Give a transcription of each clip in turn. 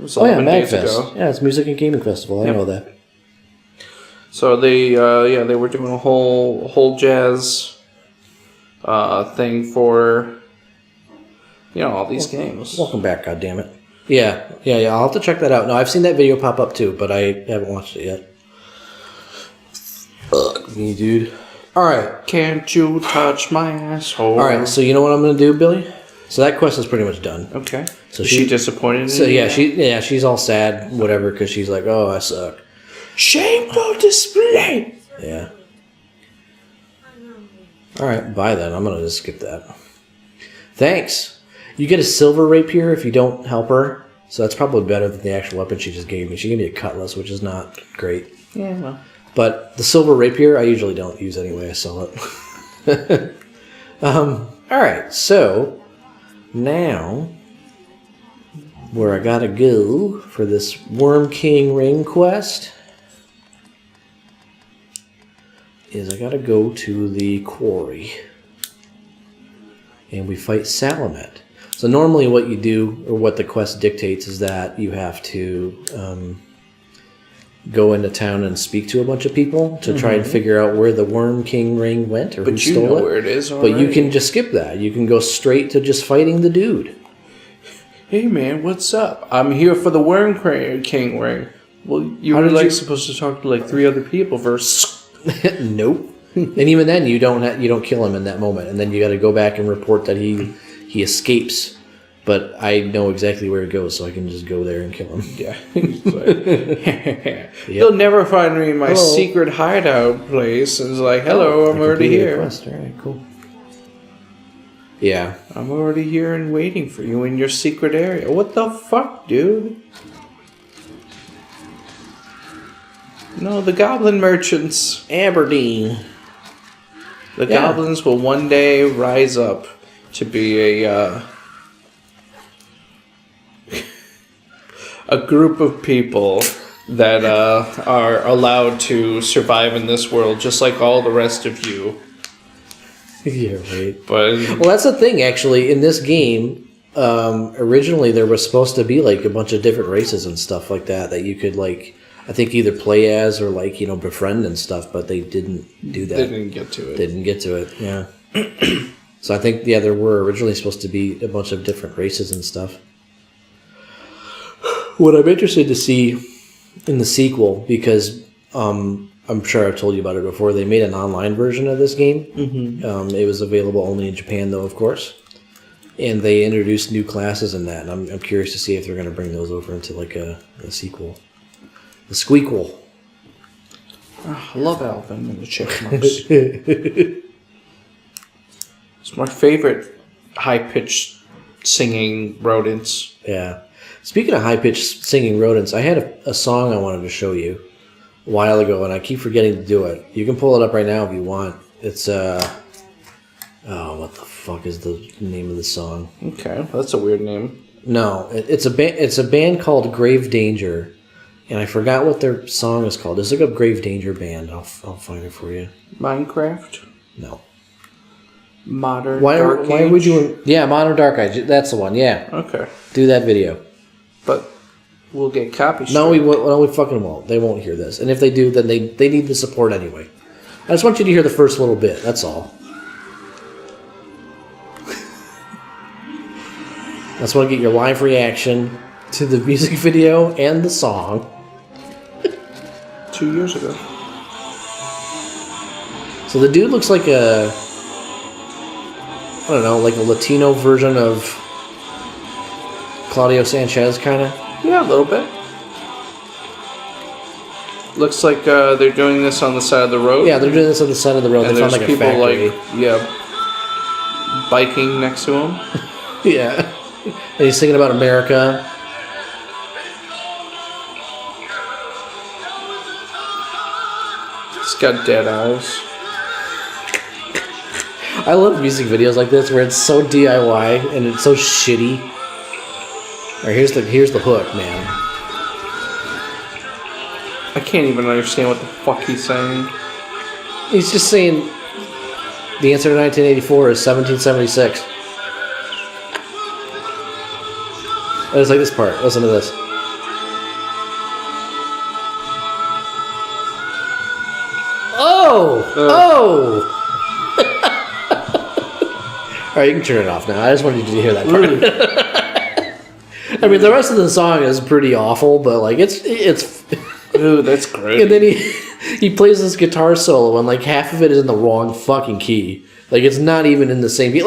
was Oh yeah, 11 days MagFest. ago. Yeah, it's Music and Gaming Festival. I know that. So they were doing a whole jazz thing for all these games. Welcome back, goddammit. Yeah. I'll have to check that out. No, I've seen that video pop up too, but I haven't watched it yet. Me, dude. All right. Can't you touch my asshole? All right. So you know what I'm going to do, Billy? So that quest is pretty much done. Okay. So is she disappointed? So she's all sad, whatever, because she's like, "Oh, I suck." Shameful display. Yeah. All right. Bye then. I'm going to just skip that. Thanks. You get a silver rapier if you don't help her, so that's probably better than the actual weapon she just gave me. She gave me a cutlass, which is not great. Yeah. Well. But the silver rapier, I usually don't use anyway. I sell it. All right. So now, where I gotta go for this Worm King Ring quest is I gotta go to the quarry, and we fight Salamet. So normally, what you do, or what the quest dictates, is that you have to go into town and speak to a bunch of people to try and figure out where the Worm King ring went or who stole it. But you know where it is already. But you can just skip that. You can go straight to just fighting the dude. Hey man, what's up? I'm here for the Worm King ring. Well, you were supposed to talk to like 3 other people first. Nope. And even then, you don't kill him in that moment, and then you got to go back and report that he escapes. But I know exactly where it goes, so I can just go there and kill him. Yeah. Yep. You'll never find me in my secret hideout place. And it's like, hello, I'm already here. All right, cool. Yeah. I'm already here and waiting for you in your secret area. What the fuck, dude? No, the goblin merchants. Aberdeen. The goblins will one day rise up to be a group of people that are allowed to survive in this world, just like all the rest of you. Yeah, right. But well, that's the thing. Actually, in this game, originally there was supposed to be like a bunch of different races and stuff like that you could like, I think either play as or like befriend and stuff. But they didn't do that. They didn't get to it. They didn't get to it. Yeah. So I think there were originally supposed to be a bunch of different races and stuff. What I'm interested to see in the sequel, because I'm sure I've told you about it before, they made an online version of this game. Mm-hmm. It was available only in Japan, though, of course. And they introduced new classes in that, and I'm curious to see if they're going to bring those over into like a sequel. The Squeakquel. Oh, I love Alvin and the Chipmunks. It's my favorite high-pitched singing rodents. Yeah. Speaking of high-pitched singing rodents, I had a song I wanted to show you a while ago, and I keep forgetting to do it. You can pull it up right now if you want. It's, what the fuck is the name of the song? Okay, that's a weird name. No, it's a band called Grave Danger, and I forgot what their song is called. Just look up Grave Danger Band. I'll find it for you. Minecraft? No. Modern Why Dark are we doing... Yeah, Modern Dark Age. That's the one, yeah. Okay. Do that video. But we'll get copy No, we fucking won't. They won't hear this. And if they do, then they need the support anyway. I just want you to hear the first little bit. That's all. I just want to get your live reaction to the music video and the song. 2 years ago. So the dude looks like a Latino version of Claudio Sanchez, kind of. Yeah, a little bit. Looks like they're doing this on the side of the road. Yeah, they're doing this on the side of the road. And they found there's like a people factory. biking next to him. Yeah. And he's singing about America. He's got dead eyes. I love music videos like this where it's so DIY and it's so shitty. All right, here's the hook, man. I can't even understand what the fuck he's saying. He's just saying the answer to 1984 is 1776. I just like this part. Listen to this. Oh! All right, you can turn it off now. I just wanted you to hear that part. I mean, the rest of the song is pretty awful, but like it's. Ooh, that's great. And then he plays this guitar solo, and like half of it is in the wrong fucking key. Like it's not even in the same key.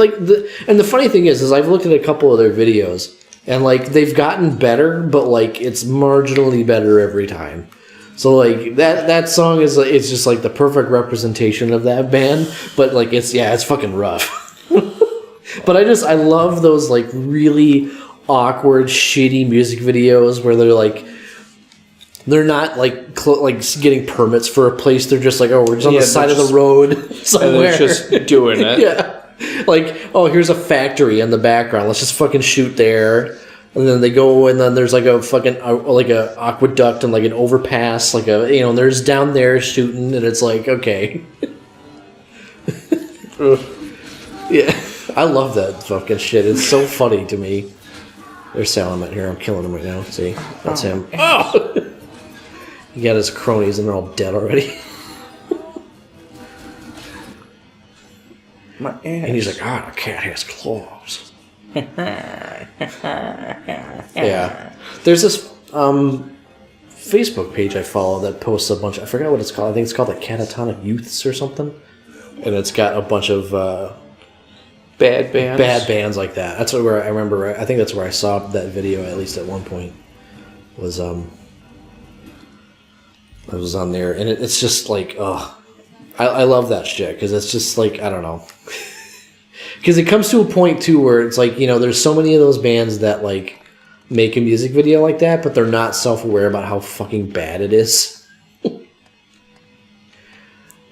And the funny thing is I've looked at a couple of their videos, and like they've gotten better, but like it's marginally better every time. So like that song is it's just like the perfect representation of that band, but like it's fucking rough. But I love those like really awkward, shitty music videos where they're not like getting permits for a place. They're just like, oh, we're just on the side of the road somewhere. And they're just doing it. Yeah. Like, oh, here's a factory in the background. Let's just fucking shoot there. And then they go, and then there's like a fucking like a aqueduct and like an overpass, like and there's down there shooting, and it's like, okay. Yeah, I love that fucking shit. It's so funny to me. There's Salamat here. I'm killing him right now. See, that's him. Oh, he got his cronies, and they're all dead already. My ass. And he's like, a cat has claws. Yeah. There's this Facebook page I follow that posts a bunch. I forgot what it's called. I think it's called like Catatonic Youths or something. And it's got a bunch of bad bands like that. That's where I remember. I think that's where I saw that video at least at one point. Was I was on there, and it's just like, I love that shit because it's just like, I don't know. Because it comes to a point, too, where it's like, there's so many of those bands that, like, make a music video like that, but they're not self-aware about how fucking bad it is.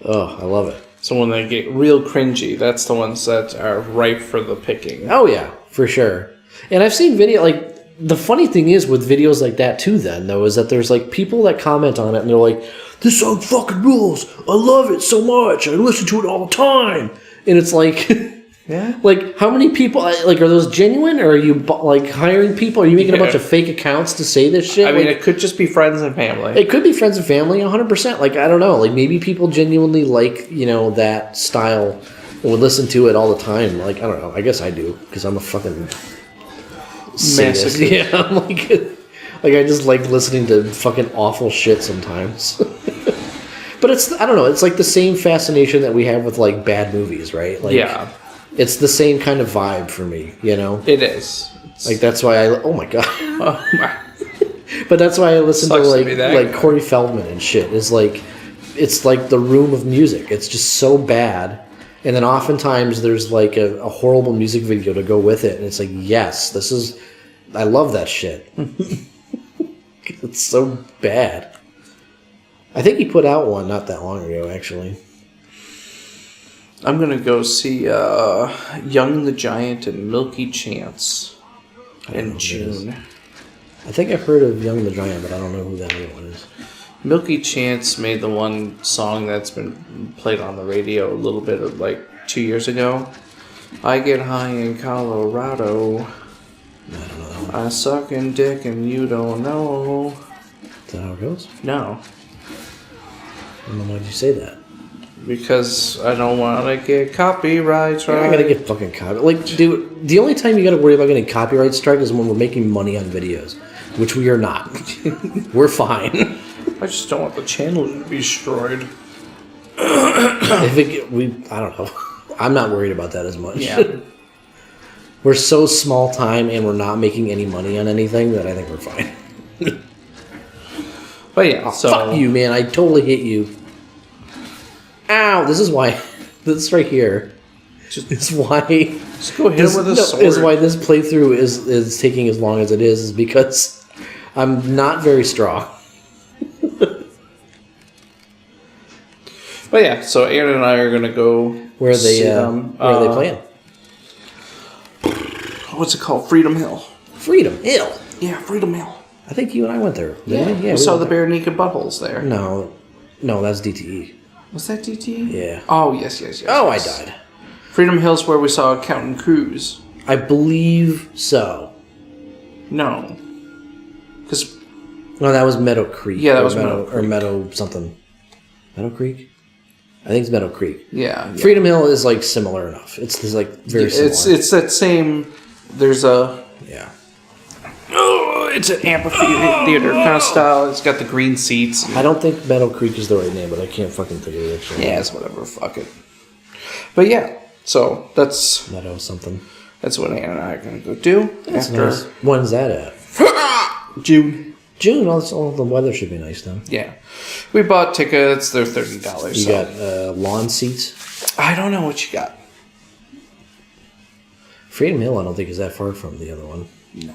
Oh, I love it. So when they get real cringy, that's the ones that are ripe for the picking. Oh, yeah, for sure. And I've seen video, like, the funny thing is with videos like that, too, then, though, is that there's, like, people that comment on it, and they're like, this song fucking rules. I love it so much. I listen to it all the time. And it's like... Yeah. Like, how many people, like, are those genuine, or are you, like, hiring people? Are you making a bunch of fake accounts to say this shit? I mean, it could just be friends and family. It could be friends and family, 100%. Like, I don't know. Like, maybe people genuinely like, that style and would listen to it all the time. Like, I don't know. I guess I do, because I'm a fucking sadist. Yeah, I'm like, I just like listening to fucking awful shit sometimes. But I don't know. It's like the same fascination that we have with, like, bad movies, right? Like, yeah. It's the same kind of vibe for me, It is. Like, that's why oh my God. Oh my. But that's why I listen to like Corey Feldman and shit. It's like the room of music. It's just so bad. And then oftentimes there's like a horrible music video to go with it. And it's like, yes, I love that shit. It's so bad. I think he put out one not that long ago, actually. I'm going to go see Young the Giant and Milky Chance in June. I think I've heard of Young the Giant, but I don't know who that other one is. Milky Chance made the one song that's been played on the radio a little bit of like 2 years ago. I get high in Colorado. I don't know that one. I suck in dick and you don't know. Is that how it goes? No. And then why'd you say that? Because I don't want to get copyright strike. You're not going to get fucking copyright. Like, dude, the only time you got to worry about getting copyright strike is when we're making money on videos, which we are not. We're fine. I just don't want the channel to be destroyed. I don't know. I'm not worried about that as much. Yeah. We're so small time and we're not making any money on anything that I think we're fine. But yeah, so... Fuck you, man. I totally hate you. Ow! This is why. This right here. Is why. Just go hit him with a sword. Is why this playthrough is taking as long as it is because I'm not very strong. But yeah, so Aaron and I are gonna go. Where are they playing? What's it called? Freedom Hill. Freedom Hill. Yeah, Freedom Hill. I think you and I went there. Yeah, we saw the bare naked buttholes there. No, that's DTE. Was that DTE? Yeah. Oh, yes. Oh, yes. I died. Freedom Hill's where we saw Captain Cruz. I believe so. No. No, that was Meadow Creek. Yeah, that was Meadow Creek. Or Meadow something. Meadow Creek? I think it's Meadow Creek. Yeah. Freedom Hill is like similar enough. It's like very similar. It's that same. There's a. Yeah. Oh, it's an amphitheater kind of style. It's got the green seats. I don't think Meadow Creek is the right name, but I can't fucking think of it actually. Yeah, it's whatever. Fuck it. But yeah, so that's Meadow something. That's what Anna and I are gonna go do. That's after nice. When's that at? June. June. All the weather should be nice then. Yeah, we bought tickets. They're $30. You got lawn seats. I don't know what you got. Freedom Hill, I don't think is that far from the other one. No.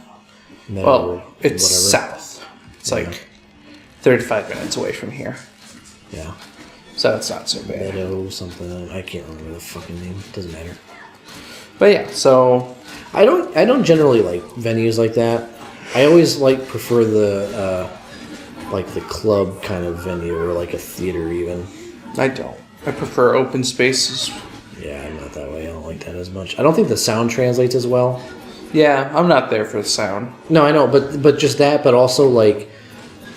Meadow, Well, it's whatever. south. It's like 35 minutes away from here, Yeah. so it's not so bad. Meadow something. I can't remember the fucking name. Doesn't matter. But yeah, so I don't generally like venues like that. I always prefer the the club kind of venue or like a theater even. I don't. I prefer open spaces. Yeah, I'm not that way. I don't like that as much. I don't think the sound translates as well. Yeah, I'm not there for the sound. No, I know, but just that, but also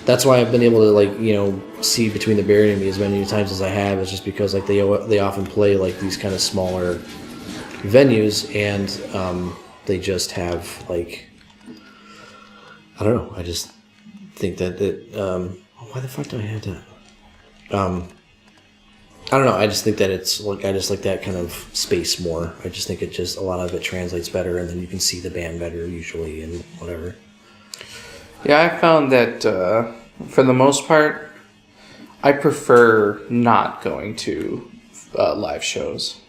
that's why I've been able to see Between the Buried and Me as many times as I have. Is just because they often play these kind of smaller venues and they just have I don't know. I just think that why the fuck do I have that? I don't know. I just think that it's I just like that kind of space more. I just think a lot of it translates better, and then you can see the band better usually, and whatever. Yeah, I found that for the most part, I prefer not going to live shows.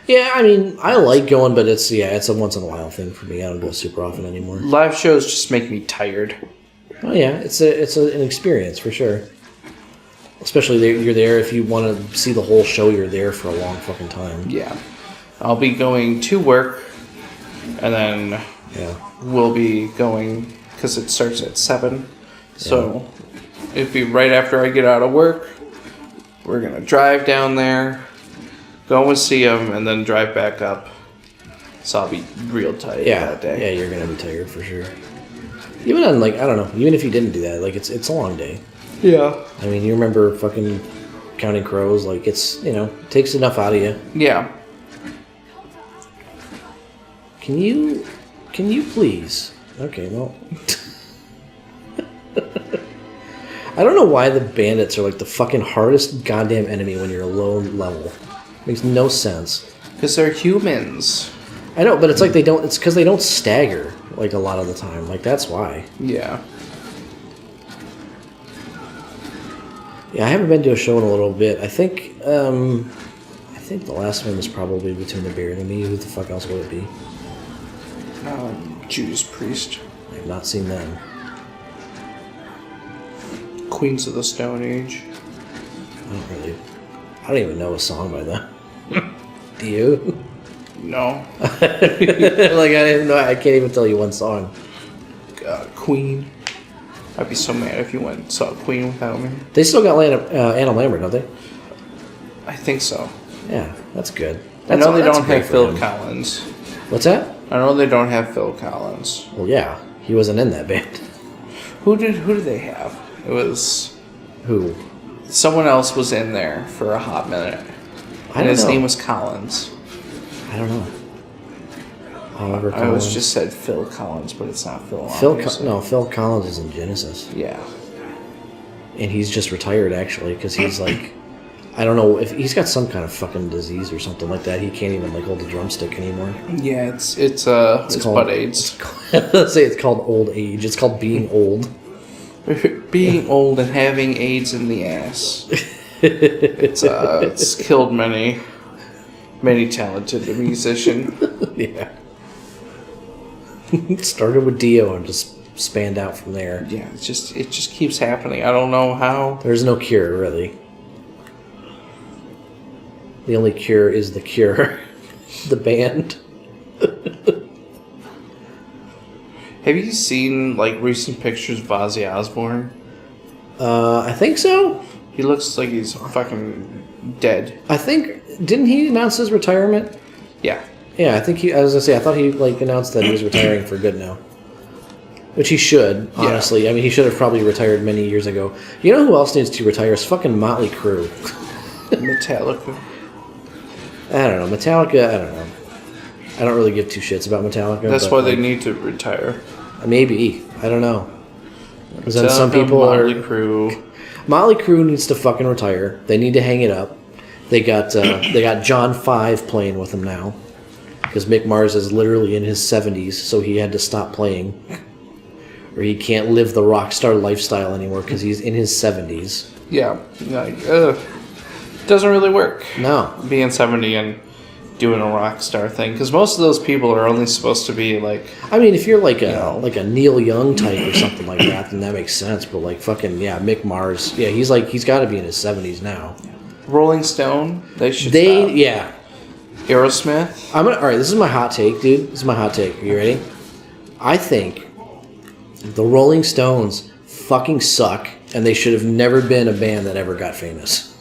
Yeah, I mean, I like going, but it's a once in a while thing for me. I don't go super often anymore. Live shows just make me tired. Oh yeah, it's an experience for sure. Especially you're there if you want to see the whole show. You're there for a long fucking time. Yeah, I'll be going to work, and then we'll be going because it starts at 7. So it'd be right after I get out of work. We're gonna drive down there, go and see them, and then drive back up. So I'll be real tired that day. Yeah, you're gonna be tired for sure. Even on I don't know. Even if you didn't do that, it's a long day. Yeah. I mean, you remember fucking Counting Crows? It's it takes enough out of you. Yeah. Can you please? Okay, well. I don't know why the bandits are the fucking hardest goddamn enemy when you're low level. Makes no sense. Because they're humans. I know, but it's they don't. It's because they don't stagger a lot of the time. That's why. Yeah. Yeah, I haven't been to a show in a little bit. I think the last one was probably Between the Buried and Me. Who the fuck else would it be? Judas Priest. I have not seen them. Queens of the Stone Age. I don't even know a song by them. Do you? No. I didn't know. I can't even tell you one song. Queen. I'd be so mad if you went and saw Queen without me. They still got Anna Lambert, don't they? I think so. Yeah, that's good. I know they don't have great for Phil him. Collins. What's that? I know they don't have Phil Collins. Well, yeah, he wasn't in that band. Who did they have? It was Who? someone else was in there for a hot minute. And his name was Collins. I don't know. Oliver I Collins. always just said Phil Collins, but it's not Phil. Phil Collins is in Genesis. Yeah. And he's just retired actually because he's I don't know if he's got some kind of fucking disease or something like that. He can't even hold a drumstick anymore. Yeah, it's butt AIDS. Let's say it's called old age. It's called being old. Being old and having AIDS in the ass. It's killed many talented musician. Yeah. It started with Dio and just spanned out from there. Yeah, it just keeps happening. I don't know how. There's no cure, really. The only cure is the Cure, the band. Have you seen recent pictures of Ozzy Osbourne? I think so. He looks like he's fucking dead. Didn't he announce his retirement? Yeah. Yeah, I think I was gonna say, I thought he announced that he was retiring for good now. Which he should, honestly. Yeah. I mean, he should have probably retired many years ago. You know who else needs to retire? It's fucking Motley Crue. Metallica. I don't know. Metallica, I don't know. I don't really give two shits about Metallica. That's why they need to retire. Maybe. I don't know. Because then some people Motley Crue. Motley Crue needs to fucking retire. They need to hang it up. They got John 5 playing with them now. Because Mick Mars is literally in his 70s, so he had to stop playing. Or he can't live the rock star lifestyle anymore because he's in his 70s. Yeah. Like, doesn't really work. No. Being 70 and doing a rock star thing. Because most of those people are only supposed to be like... I mean, if you're like a Neil Young type or something like that, then that makes sense. But like fucking, yeah, Mick Mars. Yeah, he's got to be in his 70s now. Rolling Stone, they should stop. Yeah. Aerosmith. All right, this is my hot take, dude. This is my hot take. Are you ready? I think the Rolling Stones fucking suck, and they should have never been a band that ever got famous.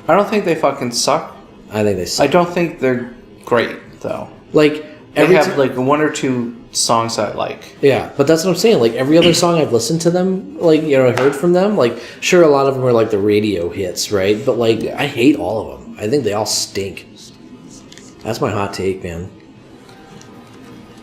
I don't think they fucking suck. I think they suck. I don't think they're great, though. Like, they have like one or two songs I like. Yeah, but that's what I'm saying. Like, every other song I've listened to them, like, you know, heard from them, like, sure, a lot of them are like the radio hits, right? But, like, I hate all of them. I think they all stink. That's my hot take, man.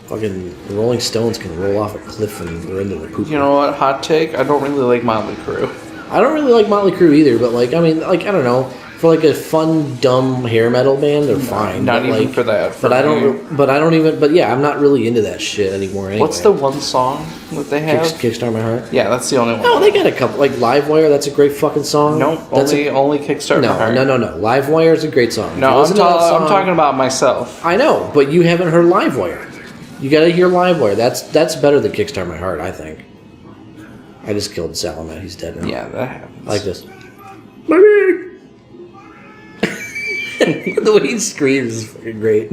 Fucking the Rolling Stones can roll off a cliff and they're into the poop. You know what? Hot take? I don't really like Motley Crue. I don't really like Motley Crue either, but, like, I mean, like, I don't know. For like a fun, dumb hair metal band, they're fine. Not but even like, for that. But I don't even. But yeah, I'm not really into that shit anymore. Anyway. What's the one song that they have? Kickstart My Heart. Yeah, that's the only one. No, they got a couple. Like Livewire, that's a great fucking song. No, only Kickstart My Heart. No. Livewire is a great song. No, I'm talking about myself. I know, but you haven't heard Livewire. You got to hear Livewire. That's better than Kickstart My Heart, I think. I just killed Salamat. He's dead now. Yeah, that happens. Like this. My big. The way he screams is fucking great.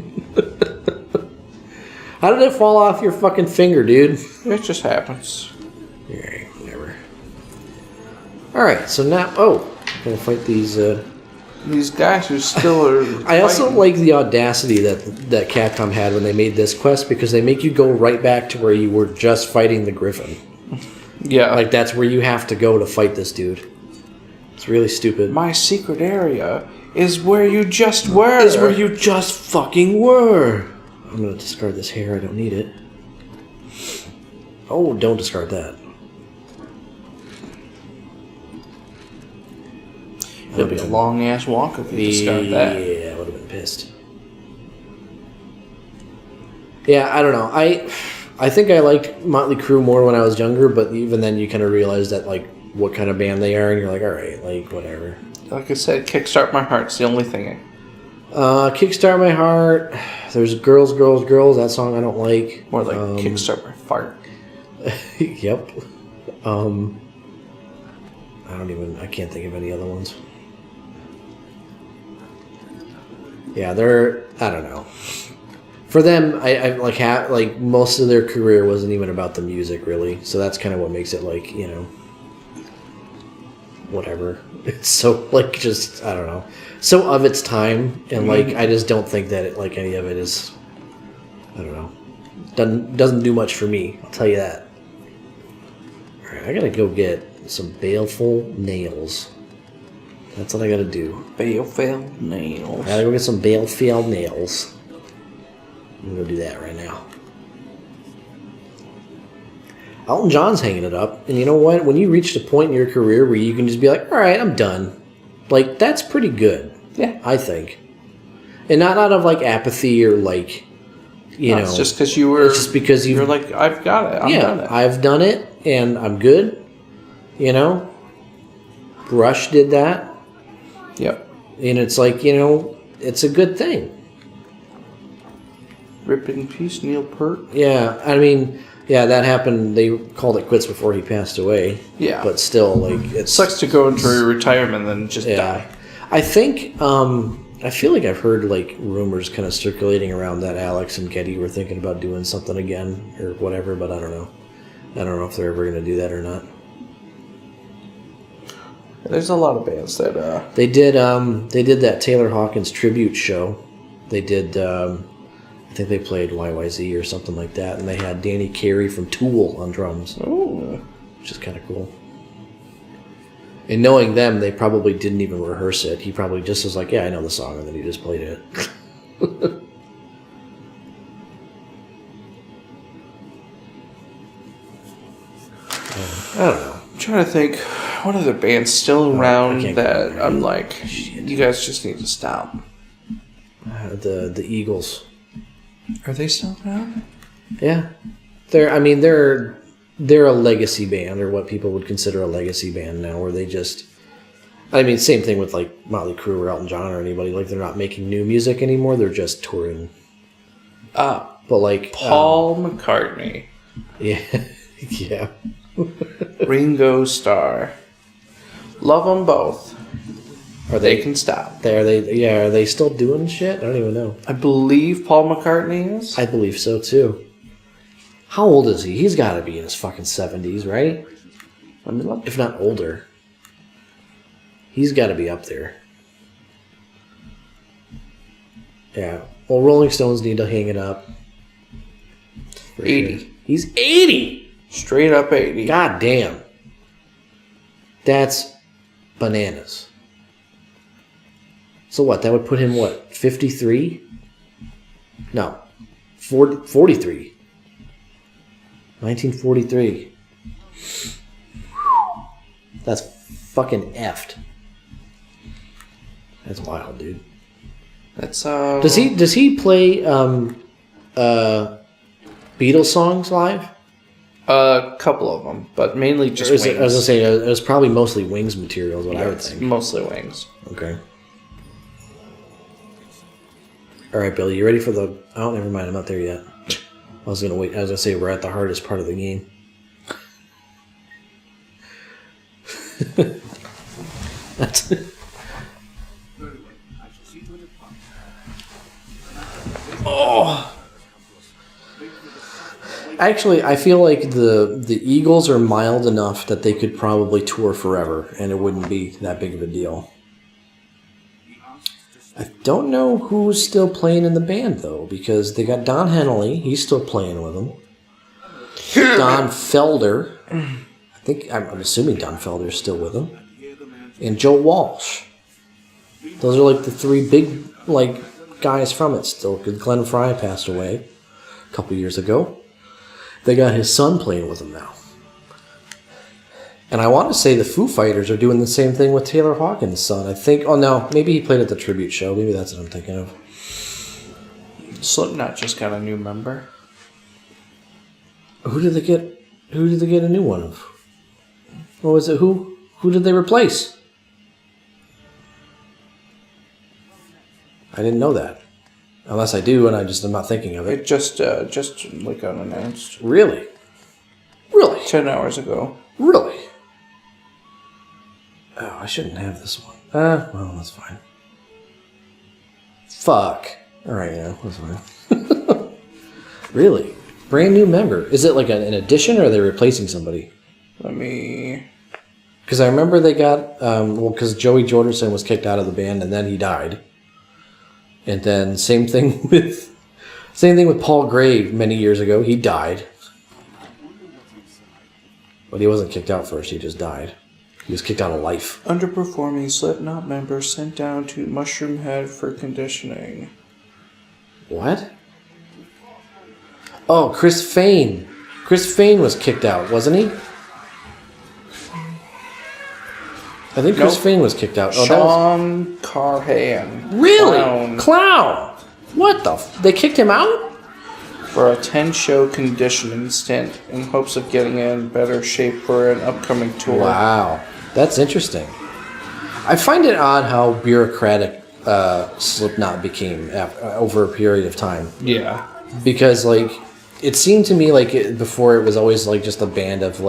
How did it fall off your fucking finger, dude? It just happens. Alright, whatever. Alright, so now... Oh, I'm gonna fight these... These guys who still are... I also like the audacity that Capcom had when they made this quest, because they make you go right back to where you were just fighting the Griffin. Yeah. Like, that's where you have to go to fight this dude. It's really stupid. My secret area... is where you just were. Is where you just fucking were. I'm going to discard this hair. I don't need it. Oh, don't discard that. It'll be a long-ass walk if you discard that. Yeah, I would have been pissed. Yeah, I don't know. I think I liked Motley Crue more when I was younger, but even then you kind of realize that, like, what kind of band they are, and you're like, alright, like, whatever. Like I said, Kickstart My Heart's the only thing. Kickstart My Heart. There's Girls, Girls, Girls. That song I don't like. More like Kickstart My Fart. Yep. I can't think of any other ones. Yeah, I don't know. For them, I like most of their career wasn't even about the music, really. So that's kind of what makes it, like, you know, whatever. It's so, like, just, I don't know, so of its time, and like, I just don't think that it, like, any of it is, I don't know, doesn't do much for me, I'll tell you that. Alright, I gotta go get some baleful nails. That's what I gotta do. Baleful nails. I gotta go get some baleful nails. I'm gonna do that right now. Elton John's hanging it up, and you know what? When you reach a point in your career where you can just be like, all right, I'm done. Like, that's pretty good. Yeah. I think. And not out of, like, apathy or, like, you know. It's just because you were... It's just because you're like, I've got it. I've done it. I've done it, and I'm good. You know? Rush did that. Yep. And it's like, you know, it's a good thing. Rip in peace, Neil Peart. Yeah, I mean... Yeah, that happened. They called it quits before he passed away. Yeah. But still, like, it sucks to go into retirement and then just die. I think, I feel like I've heard, like, rumors kind of circulating around that Alex and Geddy were thinking about doing something again or whatever, but I don't know. I don't know if they're ever going to do that or not. There's a lot of bands that, They did that Taylor Hawkins tribute show. They did, I think they played YYZ or something like that, and they had Danny Carey from Tool on drums. Ooh. Which is kind of cool. And knowing them, they probably didn't even rehearse it. He probably just was like, yeah, I know the song, and then he just played it. I don't know. I'm trying to think, what other band's still around that I'm like, you guys just need to stop. The Eagles. Are they still around? Yeah. They're a legacy band, or what people would consider a legacy band now, where they just... I mean, same thing with like Motley Crue or Elton John or anybody. Like, they're not making new music anymore. They're just touring. But like... Paul McCartney. Yeah. Yeah. Ringo Starr. Love them both. Or they can stop. Are they still doing shit? I don't even know. I believe Paul McCartney is. I believe so too. How old is he? He's got to be in his fucking 70s, right? Let me look. If not older. He's got to be up there. Yeah. Well, Rolling Stones need to hang it up. 80. Sure. He's 80! Straight up 80. God damn. That's bananas. So what? That would put him, 53? No. 43. 1943. That's fucking effed. That's wild, dude. That's Does he play Beatles songs live? A couple of them, but mainly just Wings. I was gonna say it was probably mostly Wings material, is what I would think. Mostly Wings. Okay. All right, Billy, you ready for the? Oh, never mind. I'm not there yet. I was gonna wait. I was gonna say we're at the hardest part of the game. That's. Oh. Actually, I feel like the Eagles are mild enough that they could probably tour forever, and it wouldn't be that big of a deal. I don't know who's still playing in the band, though, because they got Don Henley. He's still playing with them. Don Felder. I'm assuming Don Felder's still with them. And Joe Walsh. Those are like the three big guys from it still, because Glenn Frey passed away a couple years ago. They got his son playing with them now. And I want to say the Foo Fighters are doing the same thing with Taylor Hawkins' son. I think... Oh, no. Maybe he played at the tribute show. Maybe that's what I'm thinking of. Slipknot just got a new member. Who did they get a new one of? What was it? Who did they replace? I didn't know that. Unless I do, and I'm not thinking of it. It just like unannounced. Really? Really? 10 hours ago. Really? Oh, I shouldn't have this one. Well, that's fine. Fuck. Alright, yeah, that's fine. Really? Brand new member. Is it like an addition, or are they replacing somebody? Let me... Because I remember they got... because Joey Jordison was kicked out of the band, and then he died. And then same thing with Paul Gray many years ago. He died. But he wasn't kicked out first, he just died. He was kicked out of life. Underperforming Slipknot member sent down to Mushroom Head for conditioning. What? Oh, Chris Fain. Chris Fain was kicked out, wasn't he? I think Chris Fain was kicked out. Oh, Sean Carhan. Really? Clown. What the they kicked him out? For a 10-show conditioning stint in hopes of getting in better shape for an upcoming tour. Wow. That's interesting. I find it odd how bureaucratic Slipknot became over a period of time. Yeah. Because, it seemed to me before it was always, just a band of,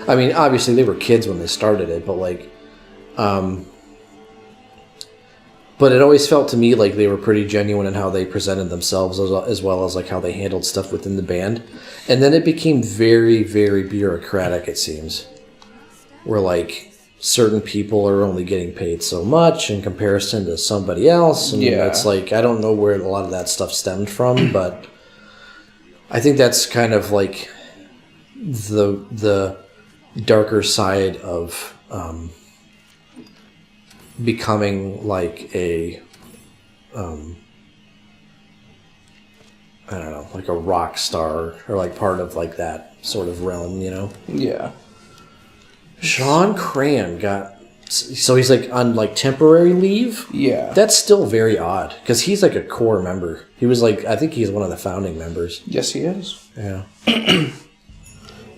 I mean, obviously they were kids when they started it, but, but it always felt to me like they were pretty genuine in how they presented themselves, as well as how they handled stuff within the band. And then it became very, very bureaucratic, it seems. Where certain people are only getting paid so much in comparison to somebody else. And it's I don't know where a lot of that stuff stemmed from, but I think that's kind of the darker side of becoming like a, I don't know, like a rock star or like part of like that sort of realm, you know? Yeah. Sean Cran so he's like on like temporary leave? Yeah. That's still very odd because he's like a core member. He was like, I think he's one of the founding members. Yes, he is. Yeah.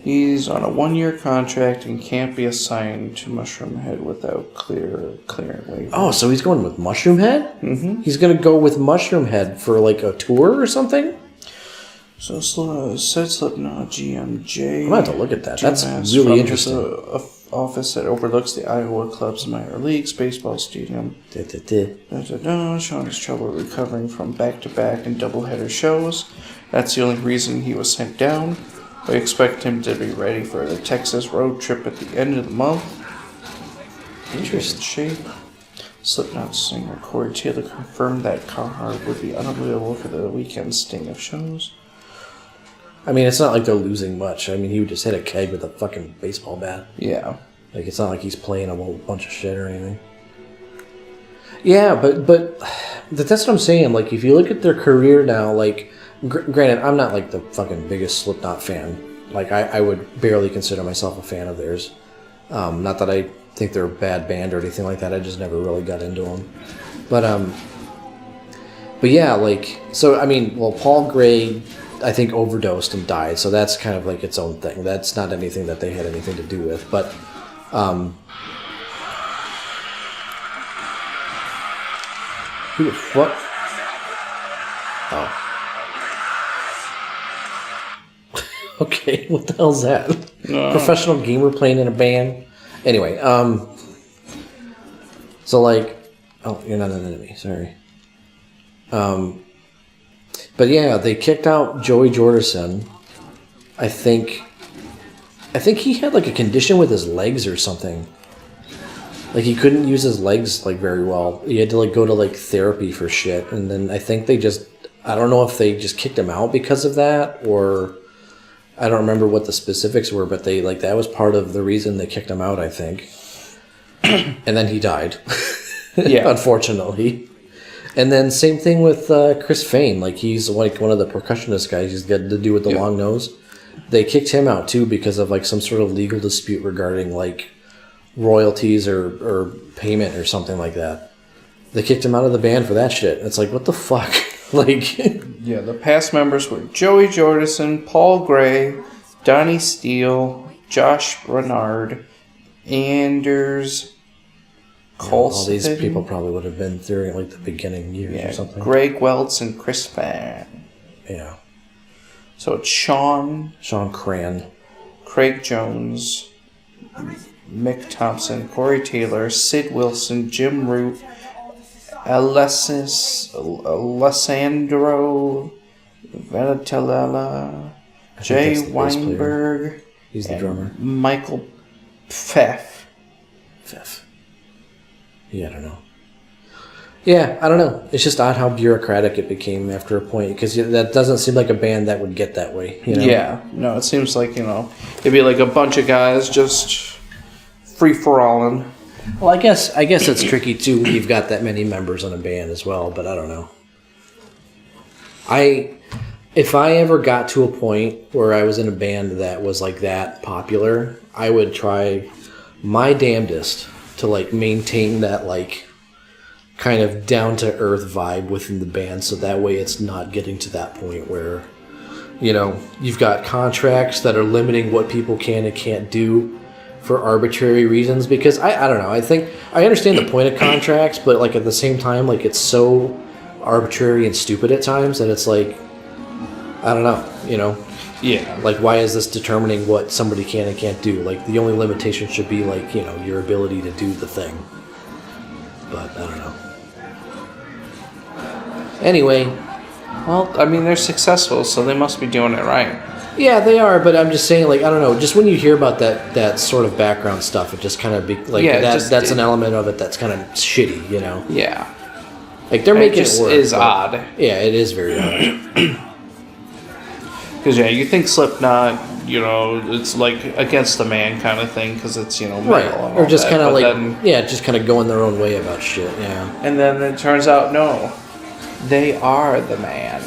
He's on a 1-year contract and can't be assigned to Mushroom Head without clearing waivers. Oh, so he's going with Mushroom Head? Mm-hmm. He's going to go with Mushroom Head for like a tour or something? So said Slipknot GMJ. I'm going to have to look at that. That's really interesting. Office that overlooks the Iowa club's minor leagues baseball stadium. Sean has trouble recovering from back-to-back and doubleheader shows. That's the only reason he was sent down. We expect him to be ready for the Texas road trip at the end of the month. Interesting shape. Slipknot singer Corey Taylor confirmed that Carhart would be unavailable for the weekend's sting of shows. I mean, it's not like they're losing much. I mean, he would just hit a keg with a fucking baseball bat. Yeah. Like, it's not like he's playing a whole bunch of shit or anything. Yeah, but that's what I'm saying. Like, if you look at their career now, like, granted, I'm not, like, the fucking biggest Slipknot fan. Like, I would barely consider myself a fan of theirs. Not that I think they're a bad band or anything like that. I just never really got into them. But yeah, like, so, I mean, well, Paul Gray, I think, overdosed and died, so that's kind of like its own thing. That's not anything that they had anything to do with. But, who the fuck? Oh. Okay, what the hell's that? Professional gamer playing in a band? Anyway, so like, oh, you're not an enemy, sorry. But yeah, they kicked out Joey Jordison. I think he had like a condition with his legs or something. Like he couldn't use his legs like very well. He had to like go to like therapy for shit. And then I think I don't know if they just kicked him out because of that, or I don't remember what the specifics were, but they like that was part of the reason they kicked him out, I think. And then he died. Yeah. Unfortunately. And then same thing with Chris Fain. Like he's like one of the percussionist guys. He's got to do with the long nose. They kicked him out too because of like some sort of legal dispute regarding like royalties or payment or something like that. They kicked him out of the band for that shit. It's like, what the fuck? Like, yeah, the past members were Joey Jordison, Paul Gray, Donnie Steele, Josh Bernard, Anders Colson. All these people probably would have been during like the beginning years or something. Greg Welts and Chris Fan. Yeah. So it's Sean Cran, Craig Jones, Mick Thompson, Corey Taylor, Sid Wilson, Jim Root, Alessandro Venatella, Jay Weinberg. He's the drummer. Michael Pfeff. Yeah, I don't know. Yeah, I don't know. It's just odd how bureaucratic it became after a point, because that doesn't seem like a band that would get that way. You know? Yeah, no, it seems like, it'd be like a bunch of guys just free-for-alling. Well, I guess it's tricky, too, when you've got that many members in a band as well, but I don't know. If I ever got to a point where I was in a band that was like that popular, I would try my damnedest to like maintain that like kind of down to earth vibe within the band, so that way it's not getting to that point where you've got contracts that are limiting what people can and can't do for arbitrary reasons. Because I don't know, I think I understand the point of contracts, but like at the same time, like it's so arbitrary and stupid at times that it's like, I don't know, Yeah. Like, why is this determining what somebody can and can't do? Like, the only limitation should be, like, your ability to do the thing. But, I don't know. Anyway. Well, I mean, they're successful, so they must be doing it right. Yeah, they are, but I'm just saying, like, I don't know, just when you hear about that sort of background stuff, it just kind of be, like, that's an element of it that's kind of shitty, Yeah. Like, they're making it work. It is odd. Yeah, it is very odd. Because, you think Slipknot, you know, it's like against the man kind of thing because it's, you know, male Right. and Or all just that, kind of but like, then, just kind of going their own way about shit, yeah. and then it turns out, no, they are the man.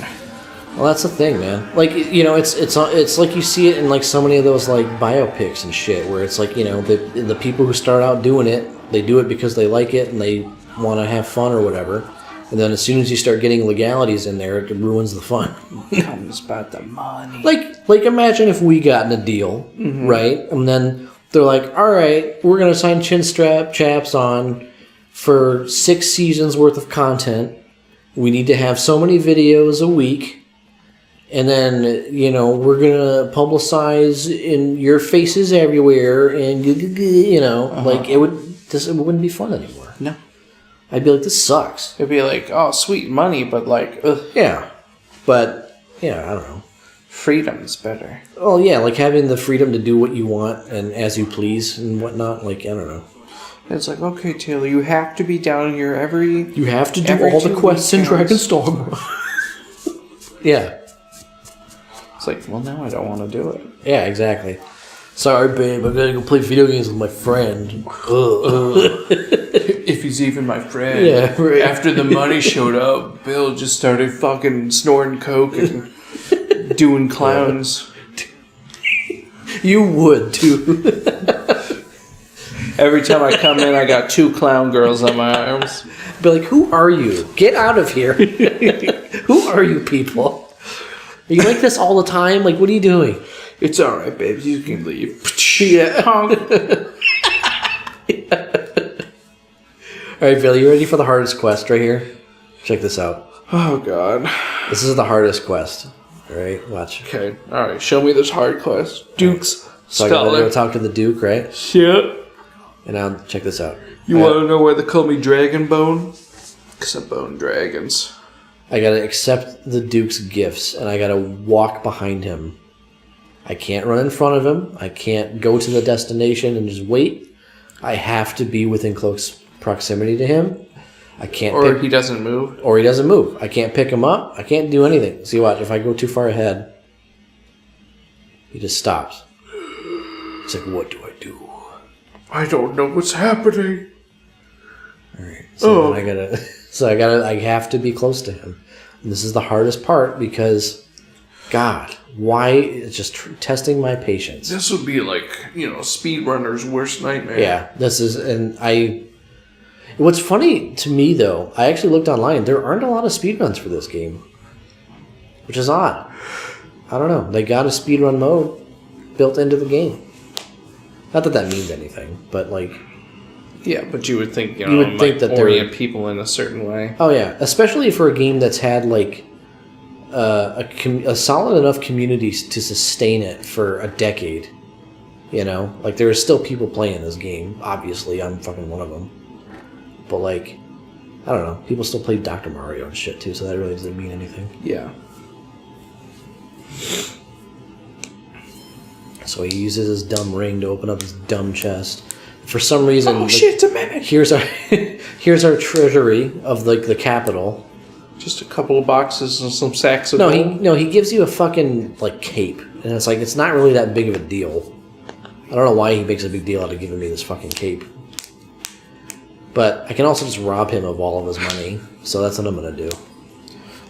Well, that's the thing, man. Like, you know, it's like you see it in like so many of those like biopics and shit, where it's like, you know, the people who start out doing it, they do it because they like it and they want to have fun or whatever, and then as soon as you start getting legalities in there, it ruins the fun. Comes about the money. Like imagine if we got in a deal, right, and then they're like, all right, we're gonna sign Chinstrap Chaps on for 6 seasons worth of content. We need to have so many videos a week. And then, you know, we're going to publicize in your faces everywhere. And, you know, like, it wouldn't be fun anymore. No. I'd be like, this sucks. It'd be like, oh, sweet money, but like, ugh. Yeah. But, yeah, I don't know. Freedom's better. Well, yeah, like having the freedom to do what you want and as you please and whatnot. Like, I don't know. It's like, okay, Taylor, you have to be down here every... You have to do all the quests in Dragon's Dogma. Yeah. It's like, well, now I don't want to do it. Yeah, exactly. Sorry, babe, I'm gonna go play video games with my friend. If he's even my friend. Yeah, right. After the money showed up, Bill just started fucking snorting coke and doing clowns. You would, too. Every time I come in, I got 2 clown girls on my arms. Be like, who are you? Get out of here. Who are you people? Are you like this all the time? Like, what are you doing? It's alright, babe. You can leave. Yeah. All right, Billy, you ready for the hardest quest right here? Check this out. Oh, God. This is the hardest quest. All right, watch. Okay, alright. Show me this hard quest. Duke's So I gotta Scholar. go talk to the Duke, right? Shit. And now check this out. You want to know why they call me Dragon Bone? Because I bone dragons. I gotta accept the Duke's gifts, and I gotta walk behind him. I can't run in front of him. I can't go to the destination and just wait. I have to be within close proximity to him. I can't. Or he doesn't move. Or he doesn't move. I can't pick him up. I can't do anything. See what? If I go too far ahead, he just stops. It's like, what do I do? I don't know what's happening. All right. So then I have to be close to him. And this is the hardest part because, God, why? It's just testing my patience. This would be like, you know, speedrunner's worst nightmare. Yeah, this is, and what's funny to me though, I actually looked online. There aren't a lot of speedruns for this game, which is odd. I don't know. They got a speedrun mode built into the game. Not that that means anything, but like. Yeah, but you would think, you would think that orient people in a certain way. Oh yeah, especially for a game that's had like a solid enough community to sustain it for a decade. You know, like there are still people playing this game. Obviously, I'm fucking one of them. But like, I don't know. People still play Dr. Mario and shit too, so that really doesn't mean anything. Yeah. So he uses his dumb ring to open up his dumb chest. For some reason, oh shit, it's a mimic. Here's our treasury of like the capital. Just a couple of boxes and some sacks of gold. He gives you a fucking like cape, and it's like it's not really that big of a deal. I don't know why he makes a big deal out of giving me this fucking cape. But I can also just rob him of all of his money, so that's what I'm gonna do.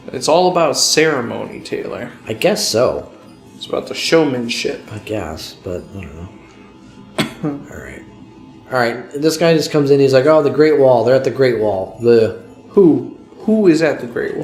It's all about ceremony, Taylor. I guess so. It's about the showmanship. I guess, but I don't know. All right. This guy just comes in. He's like, "Oh, the Great Wall. They're at the Great Wall." Who is at the Great Wall?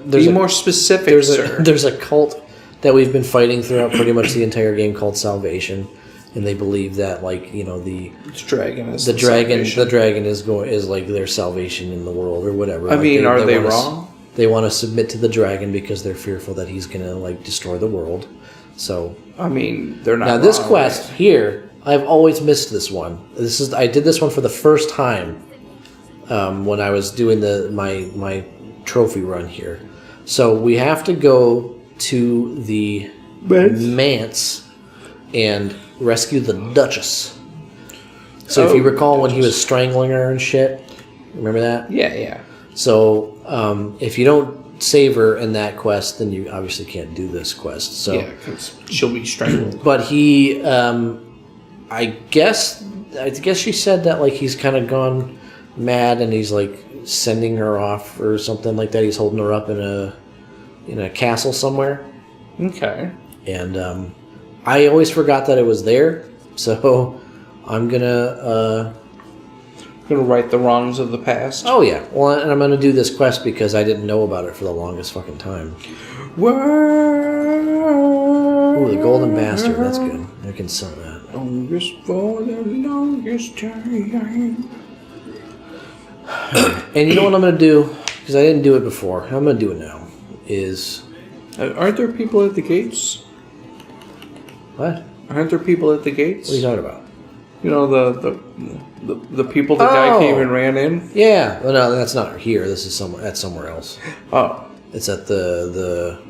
Be more specific, sir. There's a cult that we've been fighting throughout pretty much the entire game called Salvation, and they believe that like the dragon is the dragon is like their salvation in the world or whatever. I mean, are they wrong? They want to submit to the dragon because they're fearful that he's gonna like destroy the world. So I mean, they're not. Now this quest here. I've always missed this one. I did this one for the first time when I was doing my trophy run here. So we have to go to the manse and rescue the Duchess. So if you recall when he was strangling her and shit, remember that? Yeah. So if you don't save her in that quest, then you obviously can't do this quest. So Yeah, because she'll be strangled. but he, I guess she said that like he's kind of gone mad and he's like sending her off or something like that. He's holding her up in a castle somewhere. Okay. And I always forgot that it was there, so I'm gonna Right the wrongs of the past. oh yeah, well, and I'm gonna do this quest because I didn't know about it for the longest fucking time. Ooh, the golden bastard, that's good. I can sell that. Longest for the longest time. And you know what I'm gonna do? Because I didn't do it before. I'm gonna do it now. Is Aren't there people at the gates? what? Aren't there people at the gates? What are you talking about? You know the people the guy came and ran in. Yeah, well, no, that's not here. This is somewhere else. Oh, It's at the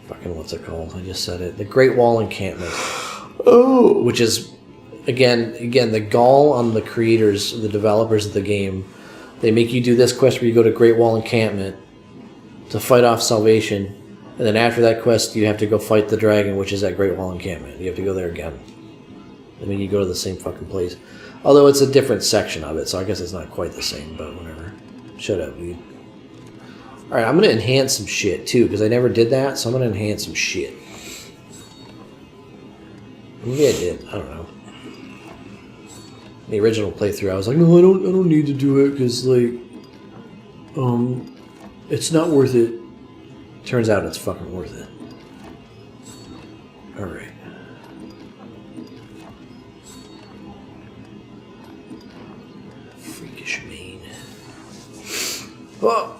fucking what's it called? I just said it. The Great Wall Encampment. oh, Which is again the gall on the creators, the developers of the game. They make you do this quest where you go to Great Wall Encampment to fight off Salvation, and then after that quest you have to go fight the dragon, which is at Great Wall Encampment. You have to go there again. I mean, you go to the same fucking place. Although it's a different section of it, so I guess it's not quite the same, but whatever. Shut up, dude. Alright, I'm going to enhance some shit, too, because I never did that, so I'm going to enhance some shit. Maybe I did. I don't know. The original playthrough, I was like, no, I don't need to do it, because, like, it's not worth it. Turns out it's fucking worth it. Alright. Freakish mane. Oh!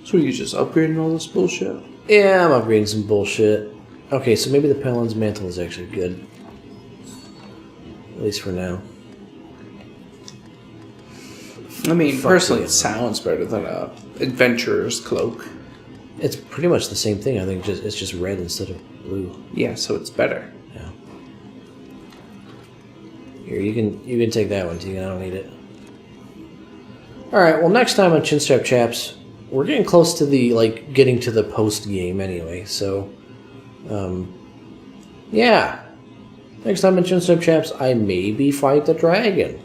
so you just upgrading all this bullshit? Yeah, I'm upgrading some bullshit. Okay, so maybe the Paladin's Mantle is actually good. At least for now. I mean, Fuck personally, yeah. it sounds better than a adventurer's cloak. It's pretty much the same thing. I think it's just red instead of blue. Yeah, so it's better. Yeah. Here, you can take that one, Tegan. I don't need it. Alright, well, next time on Chinstrap Chaps, we're getting close to getting to the post game anyway, so yeah. Next time on Chinstrap Chaps, I maybe fight the dragon.